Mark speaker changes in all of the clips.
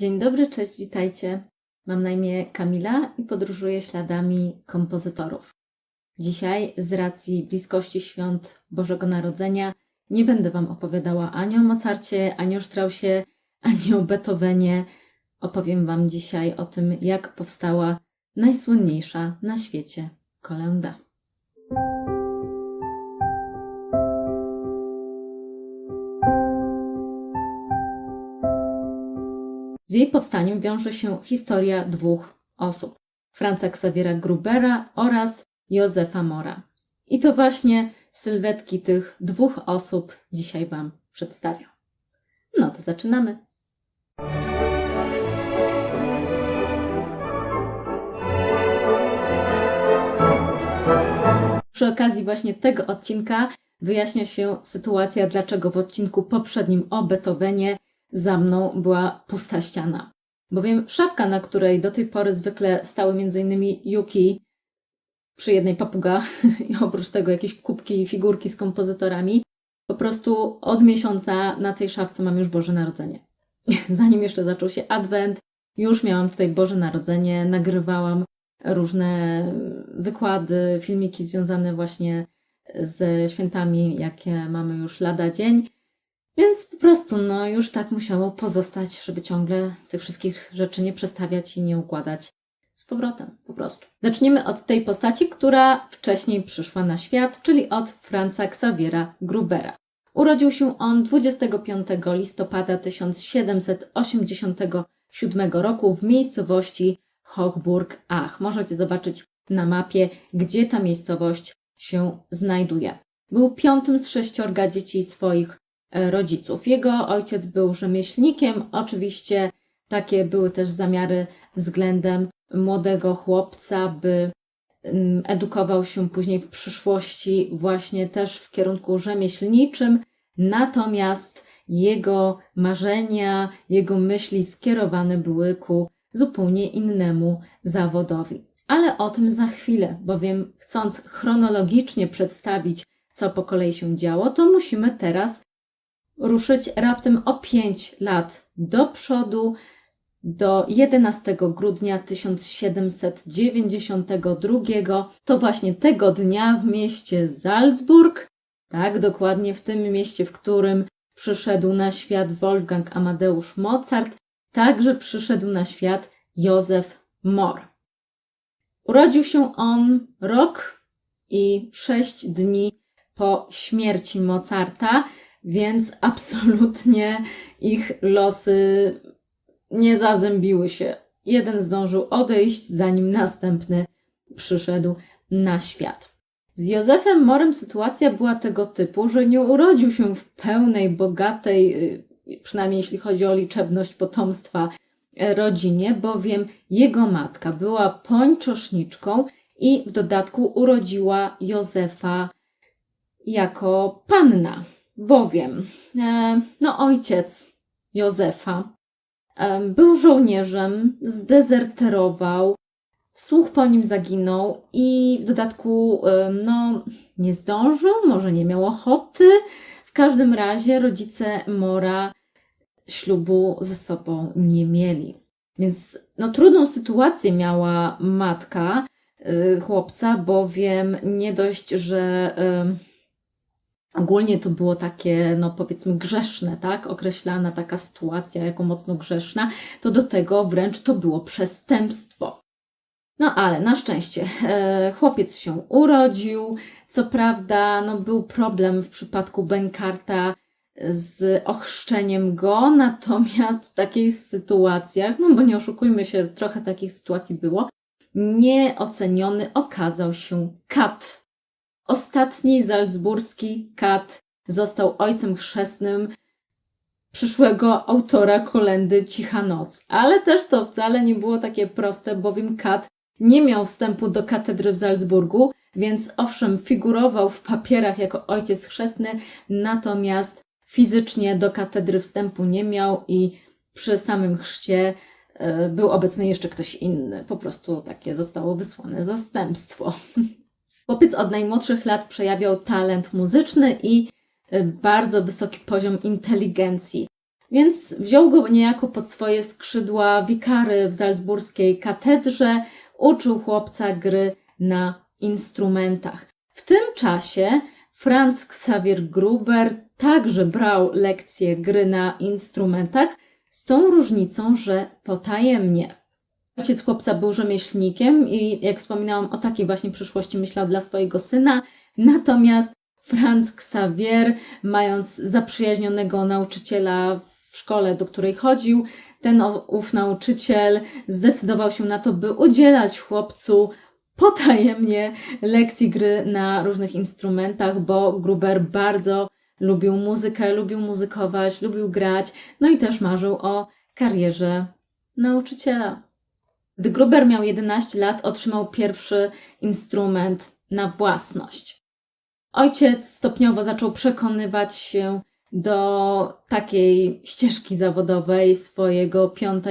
Speaker 1: Dzień dobry, cześć, witajcie. Mam na imię Kamila i podróżuję śladami kompozytorów. Dzisiaj, z racji bliskości świąt Bożego Narodzenia, nie będę Wam opowiadała ani o Mozarcie, ani o Straussie, ani o Beethovenie. Opowiem Wam dzisiaj o tym, jak powstała najsłynniejsza na świecie kolęda. Z jej powstaniem wiąże się historia dwóch osób, Franza Xaviera Grubera oraz Józefa Mora. I to właśnie sylwetki tych dwóch osób dzisiaj Wam przedstawię. No to zaczynamy. Przy okazji właśnie tego odcinka wyjaśnia się sytuacja, dlaczego w odcinku poprzednim o Beethovenie za mną była pusta ściana. Bowiem szafka, na której do tej pory zwykle stały m.in. Yuki, przy jednej papuga i oprócz tego jakieś kubki i figurki z kompozytorami, po prostu od miesiąca na tej szafce mam już Boże Narodzenie. Zanim jeszcze zaczął się Adwent, już miałam tutaj Boże Narodzenie, nagrywałam różne wykłady, filmiki związane właśnie ze świętami, jakie mamy już lada dzień. Więc po prostu już tak musiało pozostać, żeby ciągle tych wszystkich rzeczy nie przestawiać i nie układać z powrotem, po prostu. Zaczniemy od tej postaci, która wcześniej przyszła na świat, czyli od Franza Xaviera Grubera. Urodził się on 25 listopada 1787 roku w miejscowości Hochburg-Ach. Możecie zobaczyć na mapie, gdzie ta miejscowość się znajduje. Był piątym z 6 dzieci swoich rodziców. Jego ojciec był rzemieślnikiem, oczywiście takie były też zamiary względem młodego chłopca, by edukował się później w przyszłości właśnie też w kierunku rzemieślniczym, natomiast jego marzenia, jego myśli skierowane były ku zupełnie innemu zawodowi. Ale o tym za chwilę, bowiem chcąc chronologicznie przedstawić, co po kolei się działo, to musimy teraz ruszyć raptem o 5 lat do przodu, do 11 grudnia 1792. To właśnie tego dnia w mieście Salzburg, tak, dokładnie w tym mieście, w którym przyszedł na świat Wolfgang Amadeusz Mozart, także przyszedł na świat Józef Mor. Urodził się on rok i 6 dni po śmierci Mozarta, więc absolutnie ich losy nie zazębiły się. Jeden zdążył odejść, zanim następny przyszedł na świat. Z Józefem Morem sytuacja była tego typu, że nie urodził się w pełnej, bogatej, przynajmniej jeśli chodzi o liczebność potomstwa, rodzinie, bowiem jego matka była pończoszniczką i w dodatku urodziła Józefa jako panna. Bowiem ojciec Józefa był żołnierzem, zdezerterował, słuch po nim zaginął i w dodatku nie zdążył, może nie miał ochoty. W każdym razie rodzice Mora ślubu ze sobą nie mieli. Więc trudną sytuację miała matka chłopca, bowiem nie dość, że ogólnie to było takie, powiedzmy grzeszne, tak? Określana taka sytuacja jako mocno grzeszna, to do tego wręcz to było przestępstwo. Ale na szczęście chłopiec się urodził. Co prawda, był problem w przypadku Benkarta z ochrzczeniem go, natomiast w takich sytuacjach, bo nie oszukujmy się, trochę takich sytuacji było, nieoceniony okazał się kat. Ostatni salzburski kat został ojcem chrzestnym przyszłego autora kolędy Cicha Noc. Ale też to wcale nie było takie proste, bowiem kat nie miał wstępu do katedry w Salzburgu, więc owszem, figurował w papierach jako ojciec chrzestny, natomiast fizycznie do katedry wstępu nie miał i przy samym chrzcie był obecny jeszcze ktoś inny. Po prostu takie zostało wysłane zastępstwo. Chłopiec od najmłodszych lat przejawiał talent muzyczny i bardzo wysoki poziom inteligencji. więc wziął go niejako pod swoje skrzydła wikary w salzburskiej katedrze, uczył chłopca gry na instrumentach. W tym czasie Franz Xaver Gruber także brał lekcje gry na instrumentach, z tą różnicą, że potajemnie. Ojciec chłopca był rzemieślnikiem i, jak wspominałam, o takiej właśnie przyszłości myślał dla swojego syna, natomiast Franz Xaver, mając zaprzyjaźnionego nauczyciela w szkole, do której chodził, ów nauczyciel zdecydował się na to, by udzielać chłopcu potajemnie lekcji gry na różnych instrumentach, bo Gruber bardzo lubił muzykę, lubił muzykować, lubił grać, no i też marzył o karierze nauczyciela. Gdy Gruber miał 11 lat, otrzymał pierwszy instrument na własność. Ojciec stopniowo zaczął przekonywać się do takiej ścieżki zawodowej swojego 5.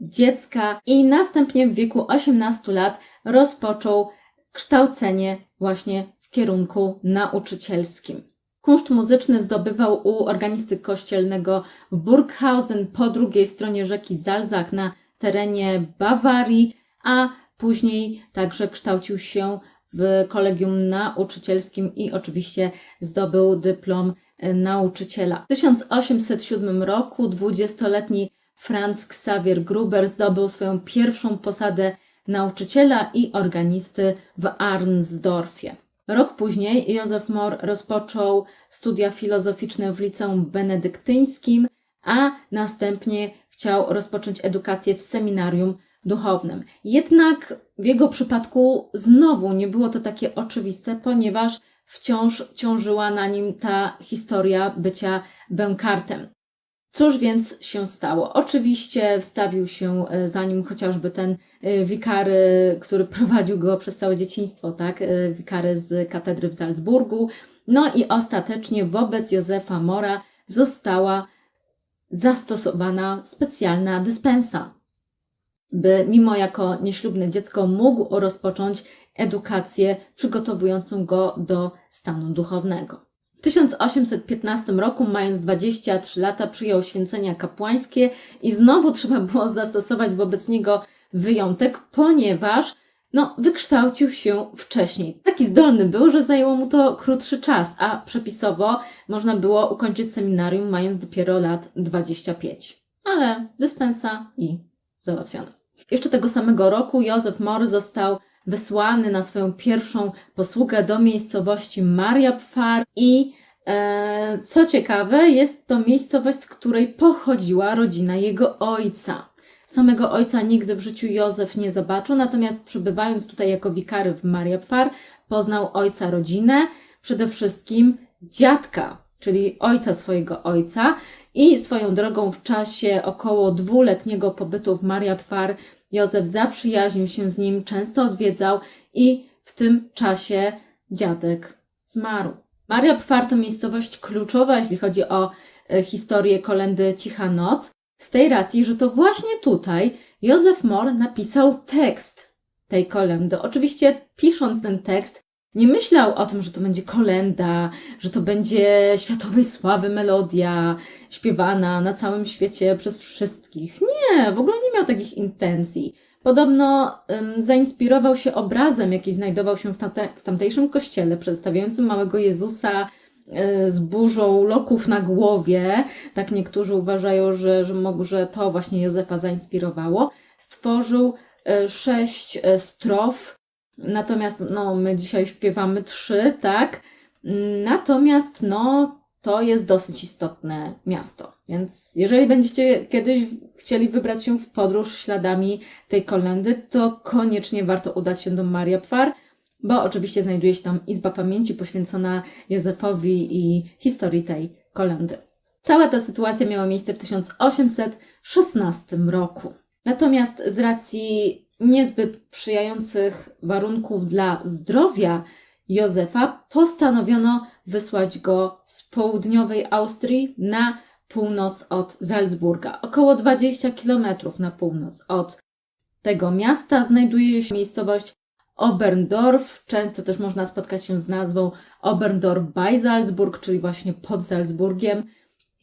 Speaker 1: dziecka i następnie w wieku 18 lat rozpoczął kształcenie właśnie w kierunku nauczycielskim. Kunszt muzyczny zdobywał u organisty kościelnego w Burghausen po drugiej stronie rzeki Salzach na terenie Bawarii, a później także kształcił się w kolegium nauczycielskim i oczywiście zdobył dyplom nauczyciela. W 1807 roku 20-letni Franz Xaver Gruber zdobył swoją pierwszą posadę nauczyciela i organisty w Arnsdorfie. Rok później Józef Mohr rozpoczął studia filozoficzne w liceum benedyktyńskim, a następnie chciał rozpocząć edukację w seminarium duchownym. Jednak w jego przypadku znowu nie było to takie oczywiste, ponieważ wciąż ciążyła na nim ta historia bycia bękartem. Cóż więc się stało? Oczywiście wstawił się za nim chociażby ten wikary, który prowadził go przez całe dzieciństwo, tak? Wikary z katedry w Salzburgu. No i ostatecznie wobec Józefa Mohra została zastosowana specjalna dyspensa, by mimo jako nieślubne dziecko mógł rozpocząć edukację przygotowującą go do stanu duchownego. W 1815 roku, mając 23 lata, przyjął święcenia kapłańskie i znowu trzeba było zastosować wobec niego wyjątek, ponieważ wykształcił się wcześniej. Taki zdolny był, że zajęło mu to krótszy czas, a przepisowo można było ukończyć seminarium mając dopiero lat 25. Ale dyspensa i załatwione. Jeszcze tego samego roku Józef Mohr został wysłany na swoją pierwszą posługę do miejscowości Mariapfarr i co ciekawe, jest to miejscowość, z której pochodziła rodzina jego ojca. Samego ojca nigdy w życiu Józef nie zobaczył, natomiast przebywając tutaj jako wikary w Mariapfarr, poznał ojca rodzinę, przede wszystkim dziadka, czyli ojca swojego ojca i swoją drogą w czasie około 2-letniego pobytu w Mariapfarr Józef zaprzyjaźnił się z nim, często odwiedzał i w tym czasie dziadek zmarł. Mariapfarr to miejscowość kluczowa, jeśli chodzi o historię kolędy Cicha Noc, z tej racji, że to właśnie tutaj Józef Mohr napisał tekst tej kolędy. Oczywiście pisząc ten tekst nie myślał o tym, że to będzie kolęda, że to będzie światowej sławy melodia, śpiewana na całym świecie przez wszystkich. Nie, w ogóle nie miał takich intencji. Podobno zainspirował się obrazem, jaki znajdował się w tamtejszym kościele, przedstawiającym małego Jezusa z burzą loków na głowie. Tak niektórzy uważają, że to właśnie Józefa zainspirowało. Stworzył 6 strof. Natomiast my dzisiaj śpiewamy 3, tak? Natomiast to jest dosyć istotne miasto. Więc jeżeli będziecie kiedyś chcieli wybrać się w podróż śladami tej kolędy, to koniecznie warto udać się do Mariapfarr, bo oczywiście znajduje się tam izba pamięci poświęcona Józefowi i historii tej kolędy. Cała ta sytuacja miała miejsce w 1816 roku. Natomiast z racji niezbyt sprzyjających warunków dla zdrowia Józefa postanowiono wysłać go z południowej Austrii na północ od Salzburga. Około 20 km na północ od tego miasta znajduje się miejscowość Oberndorf. Często też można spotkać się z nazwą Oberndorf bei Salzburg, czyli właśnie pod Salzburgiem.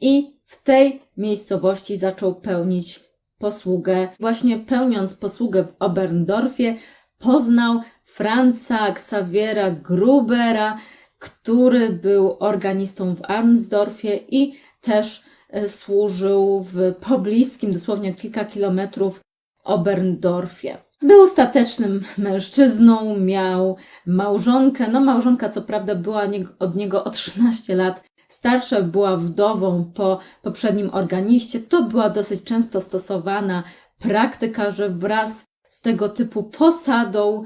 Speaker 1: I w tej miejscowości zaczął pełnić posługę. Właśnie pełniąc posługę w Oberndorfie poznał Franza Xaviera Grubera, który był organistą w Arnsdorfie i też służył w pobliskim, dosłownie kilka kilometrów, Oberndorfie. Był statecznym mężczyzną, miał małżonkę. No małżonka co prawda była od niego o 13 lat starsza, była wdową po poprzednim organiście. To była dosyć często stosowana praktyka, że wraz z tego typu posadą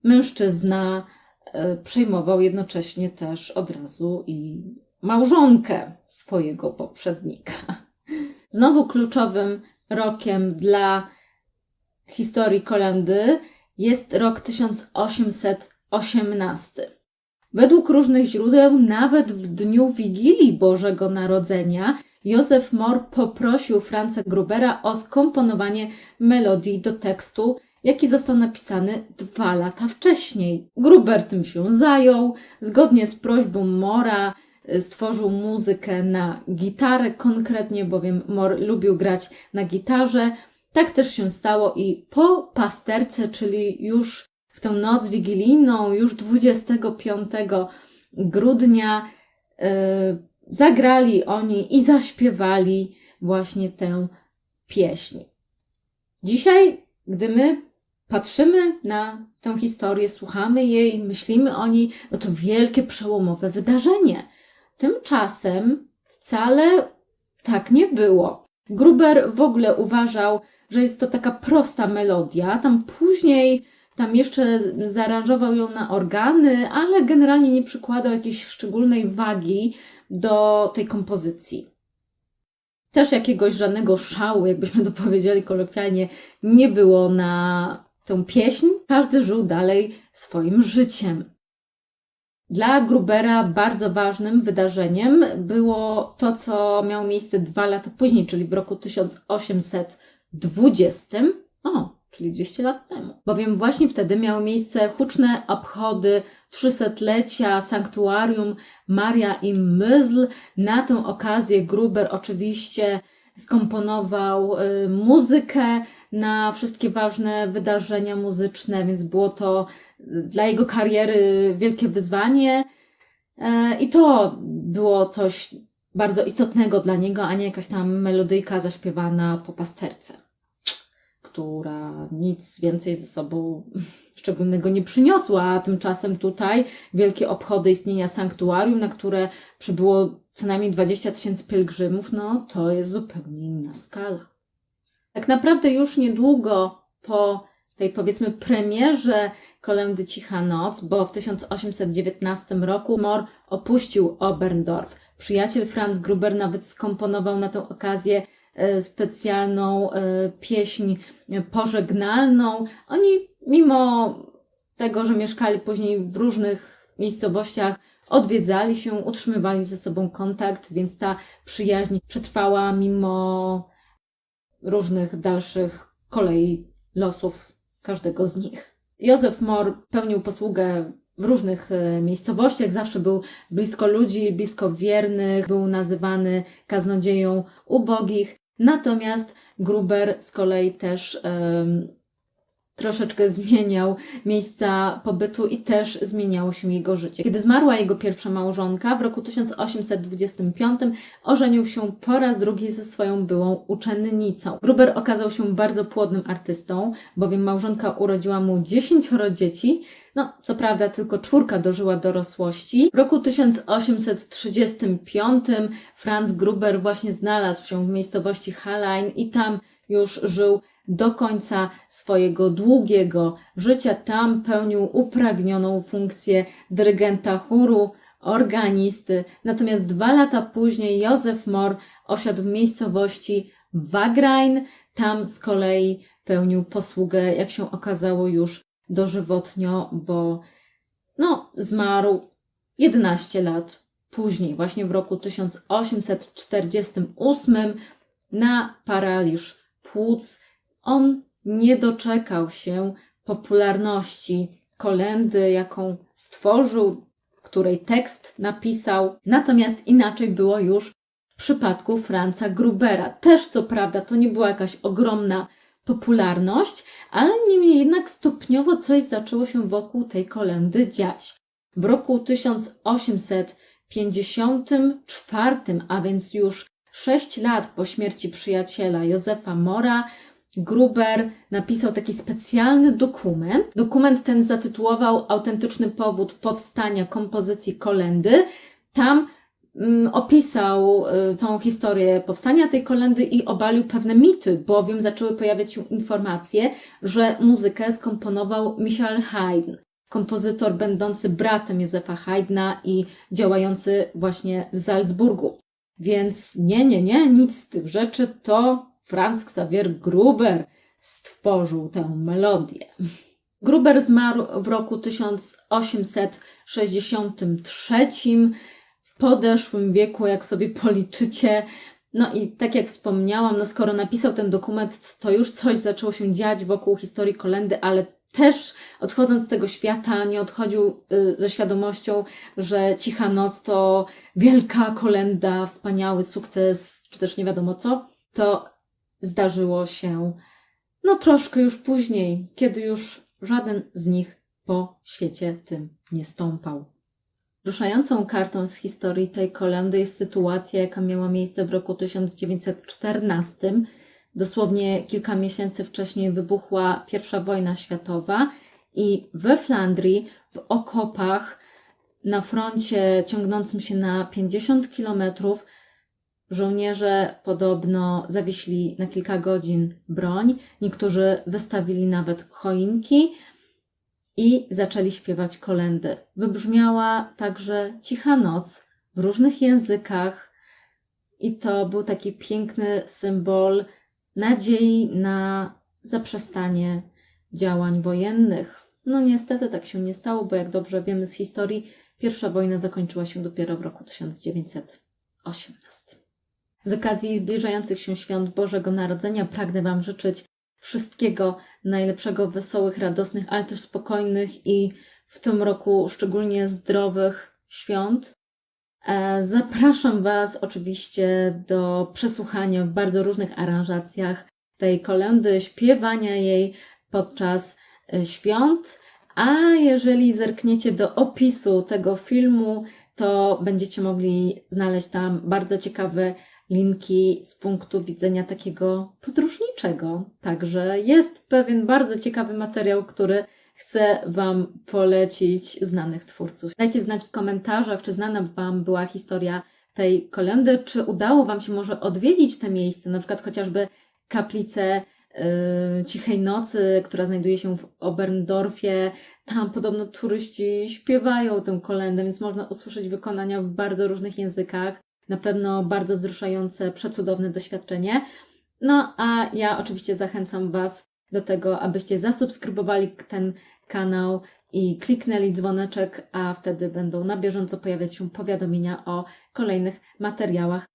Speaker 1: mężczyzna przejmował jednocześnie też od razu i małżonkę swojego poprzednika. Znowu kluczowym rokiem dla historii kolędy jest rok 1818. Według różnych źródeł, nawet w dniu Wigilii Bożego Narodzenia, Józef Mohr poprosił Franza Grubera o skomponowanie melodii do tekstu, jaki został napisany 2 lata wcześniej. Gruber tym się zajął. Zgodnie z prośbą Mohra stworzył muzykę na gitarę konkretnie, bowiem Mohr lubił grać na gitarze. Tak też się stało i po pasterce, czyli już w tę noc wigilijną, już 25 grudnia zagrali oni i zaśpiewali właśnie tę pieśń. Dzisiaj, gdy my patrzymy na tę historię, słuchamy jej, myślimy o niej, no to wielkie, przełomowe wydarzenie. Tymczasem wcale tak nie było. Gruber w ogóle uważał, że jest to taka prosta melodia. Tam jeszcze zaaranżował ją na organy, ale generalnie nie przykładał jakiejś szczególnej wagi do tej kompozycji. Też jakiegoś żadnego szału, jakbyśmy to powiedzieli kolokwialnie, nie było na tę pieśń. Każdy żył dalej swoim życiem. Dla Grubera bardzo ważnym wydarzeniem było to, co miało miejsce 2 lata później, czyli w roku 1820, czyli 200 lat temu. Bowiem właśnie wtedy miały miejsce huczne obchody 300-lecia sanktuarium Maria im Mysl. Na tę okazję Gruber oczywiście skomponował muzykę na wszystkie ważne wydarzenia muzyczne, więc było to dla jego kariery wielkie wyzwanie i to było coś bardzo istotnego dla niego, a nie jakaś tam melodyjka zaśpiewana po pasterce, która nic więcej ze sobą szczególnego nie przyniosła, a tymczasem tutaj wielkie obchody istnienia sanktuarium, na które przybyło co najmniej 20 000 pielgrzymów, no to jest zupełnie inna skala. Tak naprawdę już niedługo po tej, powiedzmy, premierze kolędy Cicha Noc, bo w 1819 roku Mohr opuścił Oberndorf. Przyjaciel Franz Gruber nawet skomponował na tę okazję specjalną pieśń pożegnalną. Oni, mimo tego, że mieszkali później w różnych miejscowościach, odwiedzali się, utrzymywali ze sobą kontakt, więc ta przyjaźń przetrwała mimo różnych dalszych kolei losów każdego z nich. Józef Mohr pełnił posługę w różnych miejscowościach, zawsze był blisko ludzi, blisko wiernych, był nazywany kaznodzieją ubogich. Natomiast Gruber z kolei też troszeczkę zmieniał miejsca pobytu i też zmieniało się jego życie. Kiedy zmarła jego pierwsza małżonka w roku 1825, ożenił się po raz drugi ze swoją byłą uczennicą. Gruber okazał się bardzo płodnym artystą, bowiem małżonka urodziła mu 10 dzieci. No, co prawda tylko 4 dożyła dorosłości. W roku 1835 Franz Gruber właśnie znalazł się w miejscowości Hallein i tam już żył do końca swojego długiego życia. Tam pełnił upragnioną funkcję dyrygenta chóru, organisty. Natomiast 2 lata później Józef Mohr osiadł w miejscowości Wagrain. Tam z kolei pełnił posługę, jak się okazało, już dożywotnio, bo zmarł 11 lat później, właśnie w roku 1848 na paraliż płuc. On nie doczekał się popularności kolędy, jaką stworzył, której tekst napisał. Natomiast inaczej było już w w przypadku Franza Grubera. Też co prawda to nie była jakaś ogromna popularność, ale niemniej jednak stopniowo coś zaczęło się wokół tej kolędy dziać. W roku 1854, a więc już 6 lat po śmierci przyjaciela Józefa Mora, Gruber napisał taki specjalny dokument. Dokument ten zatytułował Autentyczny powód powstania kompozycji kolędy. Tam opisał całą historię powstania tej kolendy i obalił pewne mity, bowiem zaczęły pojawiać się informacje, że muzykę skomponował Michael Haydn, kompozytor będący bratem Józefa Haydna i działający właśnie w Salzburgu. Więc nie, nic z tych rzeczy, to Franz Xaver Gruber stworzył tę melodię. Gruber zmarł w roku 1863, w podeszłym wieku, jak sobie policzycie. No i tak jak wspomniałam, skoro napisał ten dokument, to już coś zaczęło się dziać wokół historii kolendy, ale też odchodząc z tego świata, nie odchodził ze świadomością, że Cicha Noc to wielka kolenda, wspaniały sukces, czy też nie wiadomo co. To zdarzyło się troszkę już później, kiedy już żaden z nich po świecie tym nie stąpał. Wzruszającą kartą z historii tej kolendy jest sytuacja, jaka miała miejsce w roku 1914. Dosłownie kilka miesięcy wcześniej wybuchła I wojna światowa i we Flandrii, w okopach, na froncie ciągnącym się na 50 kilometrów, żołnierze podobno zawiesili na kilka godzin broń, niektórzy wystawili nawet choinki i zaczęli śpiewać kolędy. Wybrzmiała także Cicha Noc w różnych językach i to był taki piękny symbol nadziei na zaprzestanie działań wojennych. Niestety tak się nie stało, bo jak dobrze wiemy z historii, I wojna zakończyła się dopiero w roku 1918. Z okazji zbliżających się świąt Bożego Narodzenia pragnę Wam życzyć wszystkiego najlepszego, wesołych, radosnych, ale też spokojnych i w tym roku szczególnie zdrowych świąt. Zapraszam Was oczywiście do przesłuchania w bardzo różnych aranżacjach tej kolendy, śpiewania jej podczas świąt, a jeżeli zerkniecie do opisu tego filmu, to będziecie mogli znaleźć tam bardzo ciekawe linki z punktu widzenia takiego podróżniczego. Także jest pewien bardzo ciekawy materiał, który chcę Wam polecić znanych twórców. Dajcie znać w komentarzach, czy znana Wam była historia tej kolendy, czy udało Wam się może odwiedzić te miejsce, na przykład chociażby kaplicę Cichej Nocy, która znajduje się w Oberndorfie. Tam podobno turyści śpiewają tę kolędę, więc można usłyszeć wykonania w bardzo różnych językach. Na pewno bardzo wzruszające, przecudowne doświadczenie. A ja oczywiście zachęcam Was do tego, abyście zasubskrybowali ten kanał i kliknęli dzwoneczek, a wtedy będą na bieżąco pojawiać się powiadomienia o kolejnych materiałach.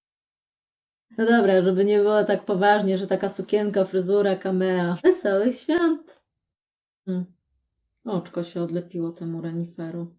Speaker 1: Dobra, żeby nie było tak poważnie, że taka sukienka, fryzura, kamea. Wesołych świąt! Oczko się odlepiło temu reniferu.